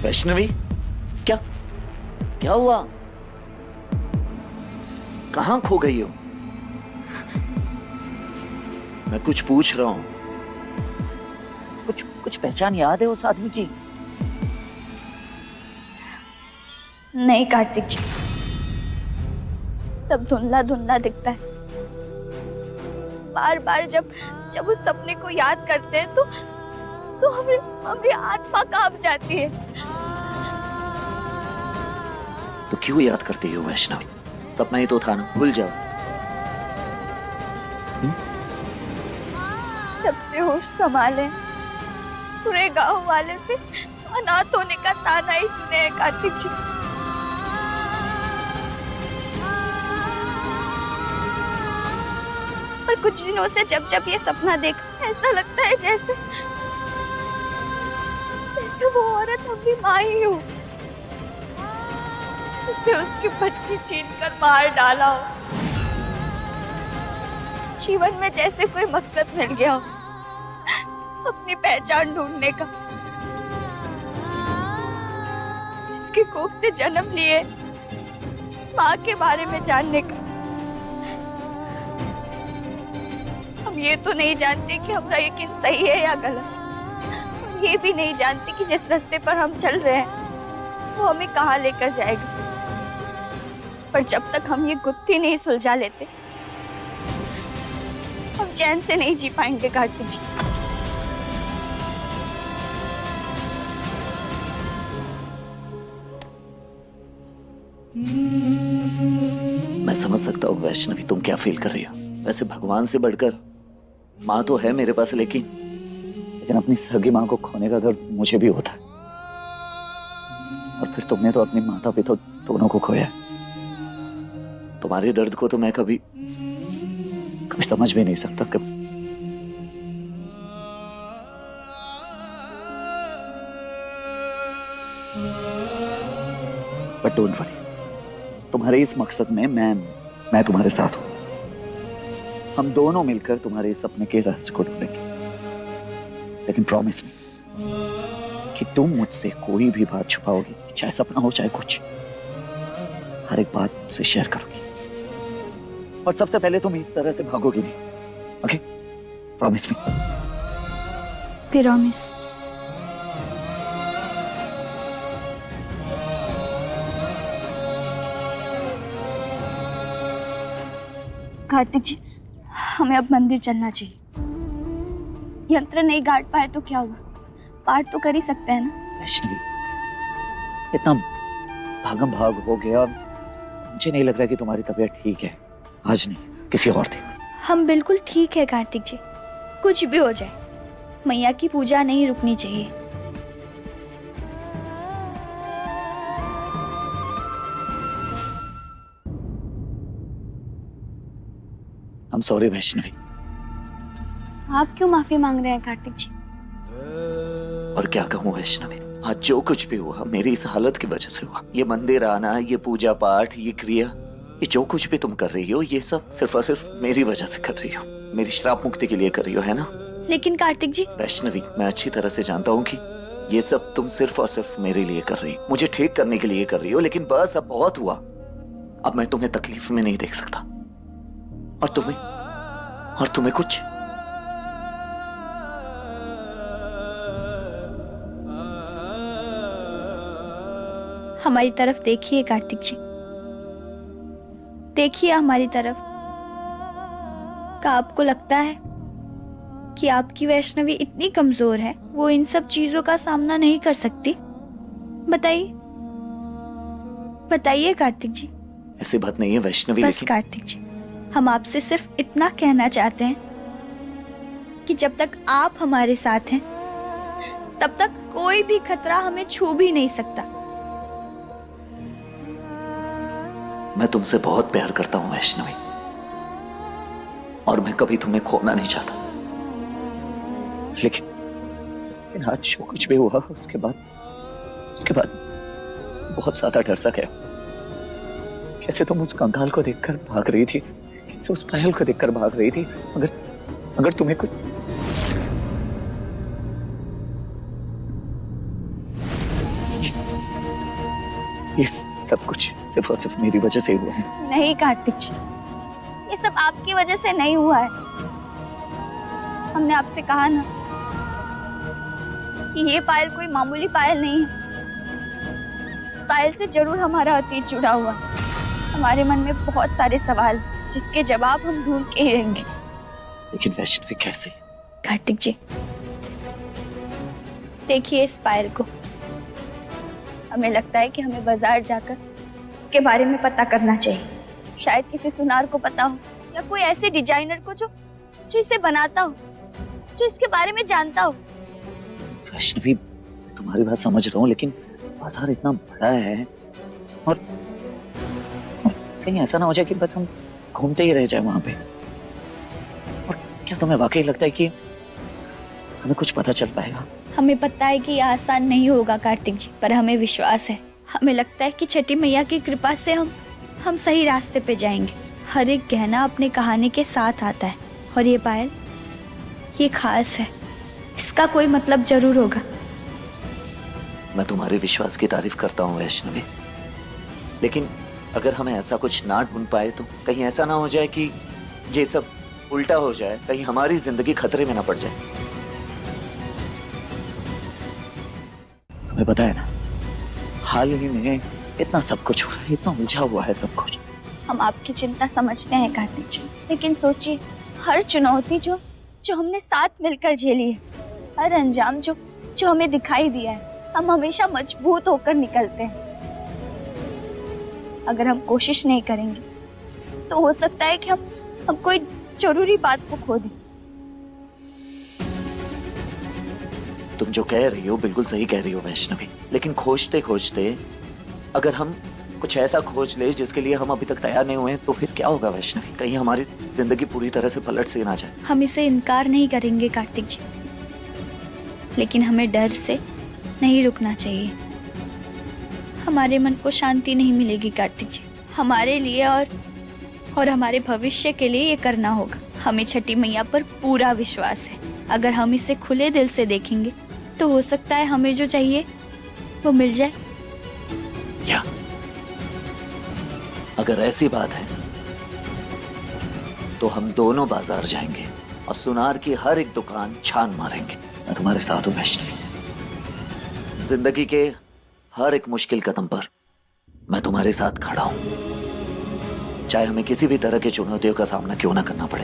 वैष्णवी, क्या क्या हुआ? कहां खो गई हो? मैं कुछ पूछ रहा हूं। कुछ कुछ पहचान याद है उस आदमी की? नहीं कार्तिक जी, सब धुंधला धुंधला दिखता है। बार बार जब जब उस सपने को याद करते हैं तो हमारी आत्मा कांप जाती है। तो क्यों याद करती हो वैष्णवी? सपना ही तो था ना, भूल जाओ। जब से होश संभाले पूरे गांव वाले से अनाथ होने का ताना ही सुने हैं कार्तिक जी। पर कुछ दिनों से जब जब ये सपना देखा, ऐसा लगता है जैसे वो औरत अपनी माँ ही हो, जिसे उसकी बच्ची छीनकर मार डाला हो। जीवन में जैसे कोई मकसद मिल गया हो, अपनी पहचान ढूंढने का, जिसकी कोख से जन्म लिए उस माँ के बारे में जानने का। हम ये तो नहीं जानते कि हमारा यकीन सही है या गलत। हम ये भी नहीं जानते कि जिस रास्ते पर हम चल रहे हैं वो हमें कहाँ लेकर जाएगा। पर जब तक हम ये गुत्थी नहीं सुलझा लेते, हम चैन से नहीं जी पाएंगे कार्तिक जी। मैं समझ सकता हूँ वैष्णवी, तुम क्या फील कर रही हो। वैसे भगवान से बढ़कर माँ तो है मेरे पास, लेकिन अपनी सगी माँ को खोने का दर्द मुझे भी होता है। और फिर तुमने तो अपनी माता पिता दोनों को खोया। तुम्हारे दर्द को तो मैं कभी समझ भी नहीं सकता। कभी बट डोंट वरी, तुम्हारे इस मकसद में मैं तुम्हारे साथ हूं। हम दोनों मिलकर तुम्हारे इस सपने के रहस्य को ढूंढेंगे। लेकिन प्रॉमिस मी कि तुम मुझसे कोई भी बात छुपाओगी, चाहे सपना हो चाहे कुछ, हर एक बात से शेयर करोगी। और सबसे पहले तुम इस तरह से भागोगी नहीं। Okay? Promise me? Promise. Kartik ji, हमें अब मंदिर चलना चाहिए। यंत्र नहीं गाड़ पाए तो क्या हुआ, पाठ तो कर ही सकते हैं ना। वैष्णवी, इतना भागम भाग हो गया, मुझे नहीं लग रहा कि तुम्हारी तबीयत ठीक है। आज नहीं, किसी और दिन। हम बिल्कुल ठीक है कार्तिक जी, कुछ भी हो जाए मैया की पूजा नहीं रुकनी चाहिए। I'm sorry Vaishnavi. आप क्यों माफी मांग रहे हैं कार्तिक जी? और क्या कहूँ वैष्णवी, आज जो कुछ भी हुआ मेरी इस हालत की वजह से हुआ। ये मंदिर आना, ये पूजा पाठ, ये क्रिया, ये जो कुछ भी तुम कर रही हो, ये सब सिर्फ और सिर्फ मेरी वजह से कर रही हो। मेरी श्राप मुक्ति के लिए कर रही हो, है ना? लेकिन कार्तिक जी। वैष्णवी, मैं अच्छी तरह से जानता हूँ कि ये सब तुम सिर्फ और सिर्फ मेरे लिए कर रही हो, मुझे ठीक करने के लिए कर रही हो। लेकिन बस अब बहुत हुआ। अब मैं तुम्हें तकलीफ में नहीं देख सकता। और तुम्हें कुछ हमारी तरफ देखिए कार्तिक जी, देखिए हमारी तरफ। क्या आपको लगता है कि आपकी वैष्णवी इतनी कमजोर है, वो इन सब चीजों का सामना नहीं कर सकती? बताइए बताइए कार्तिक जी। ऐसी बात नहीं है वैष्णवी। बस कार्तिक जी, हम आपसे सिर्फ इतना कहना चाहते हैं कि जब तक आप हमारे साथ हैं, तब तक कोई भी खतरा हमें छू भी नहीं सकता। मैं तुमसे बहुत प्यार करता हूं वैष्णवी, और मैं कभी तुम्हें खोना नहीं चाहता। लेकिन आज जो कुछ भी हुआ, उसके बाद बहुत ज्यादा डर सा गया। कैसे तुम उस कंकाल को देखकर भाग रही थी, कैसे उस पायल को देखकर भाग रही थी। अगर तुम्हें कुछ ये सब कुछ सिर्फ और सिर्फ मेरी वजह से हुआ है। नहीं कार्तिक जी, ये सब आपकी वजह से नहीं हुआ है। हमने आपसे कहा ना कि ये पायल कोई मामूली पायल नहीं है। इस पायल से जरूर हमारा अतीत जुड़ा हुआ है। हमारे मन में बहुत सारे सवाल जिसके जवाब हम ढूंढ के ही रहेंगे। लेकिन वैष्णवी कैसे? कार्तिक जी, देखिए इस पायल को। हमें लगता है कि हमें बाजार जाकर इसके बारे में पता करना चाहिए। शायद किसी सुनार को पता हो या कोई ऐसे डिजाइनर को जो इसे बनाता हो, जो इसके बारे में जानता हो। वैष्णवी, मैं तुम्हारी बात समझ रहा हूँ, लेकिन बाजार इतना बड़ा है और कहीं ऐसा ना हो जाए कि बस हम घूमते ही रह जाए वहां पे। और क्या तुम्हें वाकई लगता है कि हमें कुछ पता चल पाएगा? हमें पता है कि यह आसान नहीं होगा कार्तिक जी, पर हमें विश्वास है। हमें लगता है कि छठी मैया की कृपा से हम सही रास्ते पे जाएंगे। हर एक गहना अपने कहानी के साथ आता है और ये पायल, ये खास है। इसका कोई मतलब जरूर होगा। मैं तुम्हारे विश्वास की तारीफ करता हूँ वैष्णवी, लेकिन अगर हमें ऐसा कुछ ना ढूंढ पाए तो कहीं ऐसा ना हो जाए कि ये सब उल्टा हो जाए, कहीं हमारी जिंदगी खतरे में ना पड़ जाए। तुम्हें पता है ना, हाल ही में इतना सब कुछ हुआ है, इतना उलझा हुआ है सब कुछ। हम आपकी चिंता समझते हैं कार्तिक जी, लेकिन सोचिए हर चुनौती जो हमने साथ मिलकर झेली है, हर अंजाम जो हमें दिखाई दिया है, हम हमेशा मजबूत होकर निकलते हैं। अगर हम कोशिश नहीं करेंगे तो हो सकता है कि हम कोई जरूरी बात को खो दें। तुम जो कह रही हो बिल्कुल सही कह रही हो वैष्णवी, लेकिन खोजते खोजते अगर हम कुछ ऐसा खोज ले जिसके लिए हम अभी तक तैयार नहीं हुए तो फिर क्या होगा वैष्णवी? कहीं हमारी जिंदगी पूरी तरह से पलट से ना जाए। हम इसे इनकार नहीं करेंगे कार्तिक जी, लेकिन हमें डर से नहीं रुकना चाहिए। हमारे मन को शांति नहीं मिलेगी कार्तिक जी। हमारे लिए और हमारे भविष्य के लिए ये करना होगा। हमें छठी मैया पर पूरा विश्वास है। अगर हम इसे खुले दिल से देखेंगे तो हो सकता है हमें जो चाहिए वो मिल जाए। या अगर ऐसी बात है तो हम दोनों बाजार जाएंगे और सुनार की हर एक दुकान छान मारेंगे। मैं तुम्हारे साथ हूं वैष्णवी। जिंदगी के हर एक मुश्किल कदम पर मैं तुम्हारे साथ खड़ा हूं, चाहे हमें किसी भी तरह की चुनौतियों का सामना क्यों ना करना पड़े।